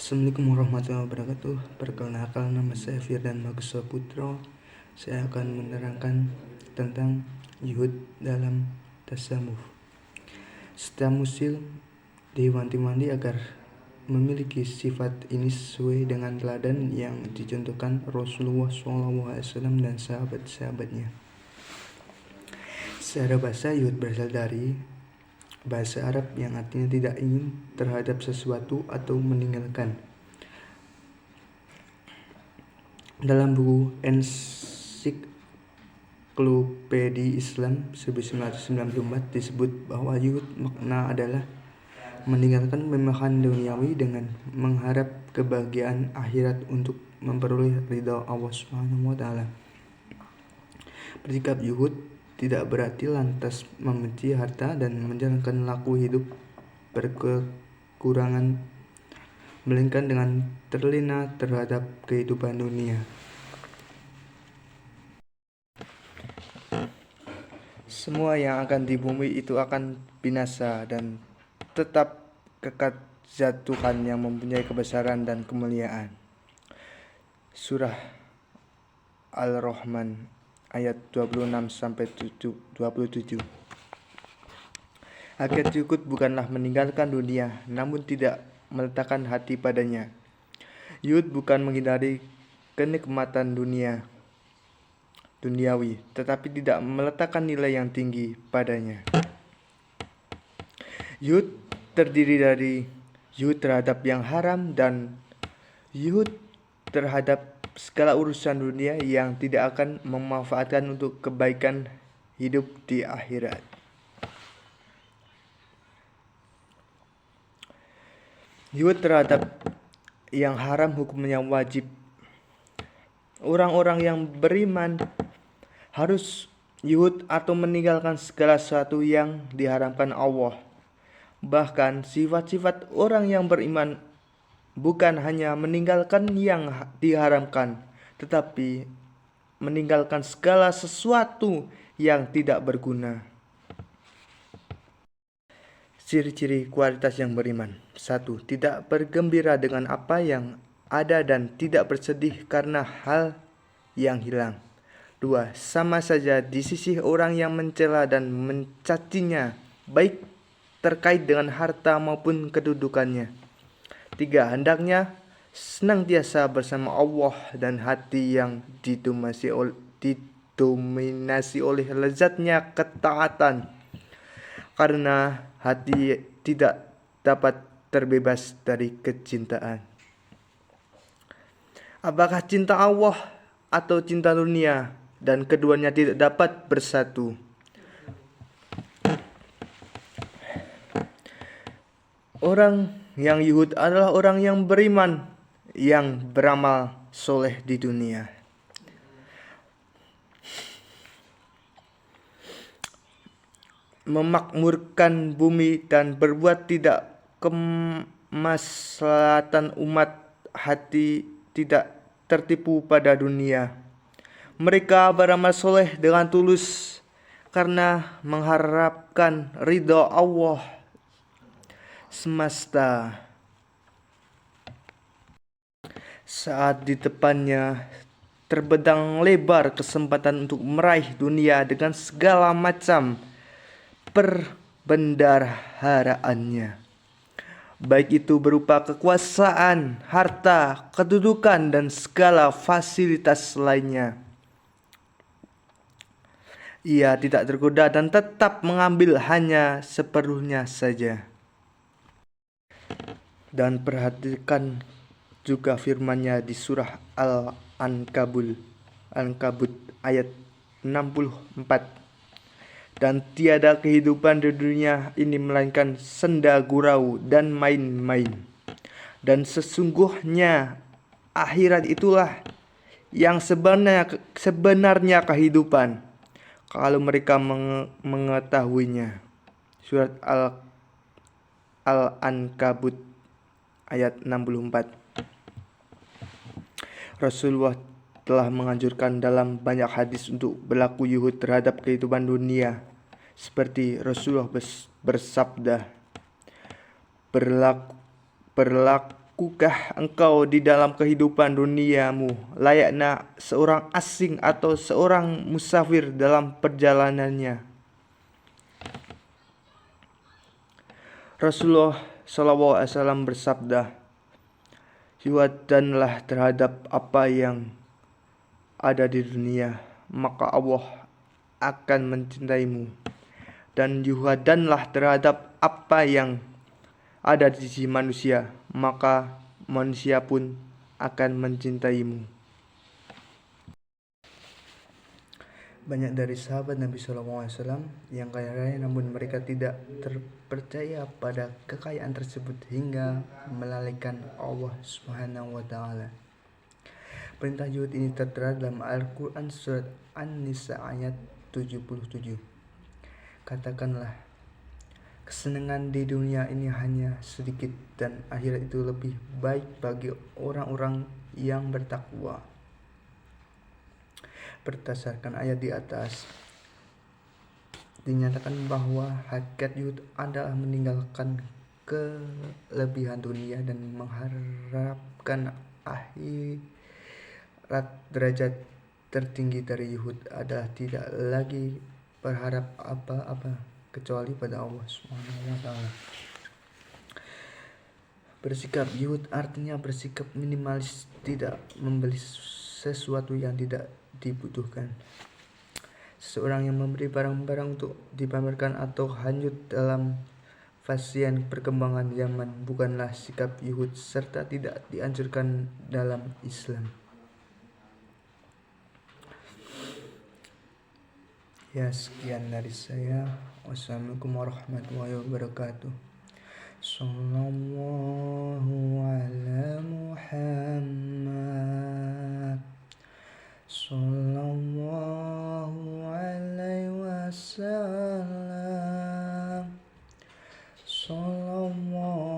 Assalamualaikum warahmatullahi wabarakatuh. Perkenalkan, nama saya Firdan Magusa Putro. Saya akan menerangkan tentang yuhud dalam tasawuf. Setiap muslim diwanti-wanti agar memiliki sifat ini sesuai dengan teladan yang dicontohkan Rasulullah SAW dan sahabat-sahabatnya. Secara bahasa, yuhud berasal dari bahasa Arab yang artinya tidak ingin terhadap sesuatu atau meninggalkan. Dalam buku Ensiklopedia Islam 1994 disebut bahwa yuhud makna adalah meninggalkan memakan duniawi dengan mengharap kebahagiaan akhirat untuk memperoleh ridha Allah Subhanahu wa taala. Bersikap yuhud tidak berarti lantas membenci harta dan menjalankan laku hidup berkekurangan, melainkan dengan terlena terhadap kehidupan dunia. Semua yang akan di bumi itu akan binasa dan tetap kekal zat Tuhan yang mempunyai kebesaran dan kemuliaan. Surah Al-Rahman ayat 26-27. Hakikat yuhud bukanlah meninggalkan dunia, namun tidak meletakkan hati padanya. Yuhud bukan menghindari kenikmatan duniawi, tetapi tidak meletakkan nilai yang tinggi padanya. Yuhud terdiri dari yuhud terhadap yang haram dan yuhud terhadap segala urusan dunia yang tidak akan memanfaatkan untuk kebaikan hidup di akhirat. Yuhud terhadap yang haram hukumnya wajib. Orang-orang yang beriman harus yuhud atau meninggalkan segala sesuatu yang diharamkan Allah. Bahkan sifat-sifat orang yang beriman bukan hanya meninggalkan yang diharamkan, tetapi meninggalkan segala sesuatu yang tidak berguna. Ciri-ciri kualitas yang beriman. 1. Tidak bergembira dengan apa yang ada dan tidak bersedih karena hal yang hilang. 2. Sama saja di sisi orang yang mencela dan mencacinya, baik terkait dengan harta maupun kedudukannya. 3. Hendaknya senantiasa bersama Allah dan hati yang didominasi oleh lezatnya ketaatan, karena hati tidak dapat terbebas dari kecintaan. Apakah cinta Allah atau cinta dunia, dan keduanya tidak dapat bersatu? Orang yang yuhud adalah orang yang beriman, yang beramal soleh di dunia. Memakmurkan bumi dan berbuat tidak kemaslahatan umat, hati tidak tertipu pada dunia. Mereka beramal soleh dengan tulus karena mengharapkan ridha Allah semesta. Saat di depannya terbentang lebar kesempatan untuk meraih dunia dengan segala macam perbendaharaannya, baik itu berupa kekuasaan, harta, kedudukan, dan segala fasilitas lainnya. Ia tidak tergoda dan tetap mengambil hanya seperlunya saja. Dan perhatikan juga firman-Nya di surah Al-Ankabut ayat 64. Dan tiada kehidupan di dunia ini melainkan senda gurau dan main-main. Dan sesungguhnya akhirat itulah yang sebenarnya kehidupan, kalau mereka mengetahuinya. Surat Al-Ankabut ayat 64. Rasulullah telah menganjurkan dalam banyak hadis untuk berlaku yuhud terhadap kehidupan dunia. Seperti Rasulullah bersabda, berlaku Tahukah engkau di dalam kehidupan duniamu layaknya seorang asing atau seorang musafir dalam perjalanannya? Rasulullah SAW bersabda, "Hiwadanlah terhadap apa yang ada di dunia, maka Allah akan mencintaimu. Dan hiwadanlah terhadap apa yang ada di sisi manusia, maka manusia pun akan mencintaimu." Banyak dari sahabat Nabi SAW yang kaya raya namun mereka tidak terpercaya pada kekayaan tersebut hingga melalaikan Allah Subhanahu wa taala. Perintah zuhud ini tertera dalam Al-Quran surat An-Nisa ayat 77. Katakanlah, kesenangan di dunia ini hanya sedikit dan akhirat itu lebih baik bagi orang-orang yang bertakwa. Berdasarkan ayat di atas, dinyatakan bahwa hakikat zuhud adalah meninggalkan kelebihan dunia dan mengharapkan akhirat. Derajat tertinggi dari zuhud adalah tidak lagi berharap apa-apa kecuali pada Allah Subhanahu wa taala. Bersikap zuhud artinya bersikap minimalis, tidak membeli sesuatu yang tidak dibutuhkan. Seseorang yang memberi barang-barang untuk dipamerkan atau hanyut dalam fasian perkembangan zaman bukanlah sikap zuhud serta tidak dianjurkan dalam Islam. Ya, sekian dari saya. Wassalamualaikum warahmatullahi wabarakatuh. Sallallahu ala Muhammad. Sallallahu alaihi wasallam. Sallallahu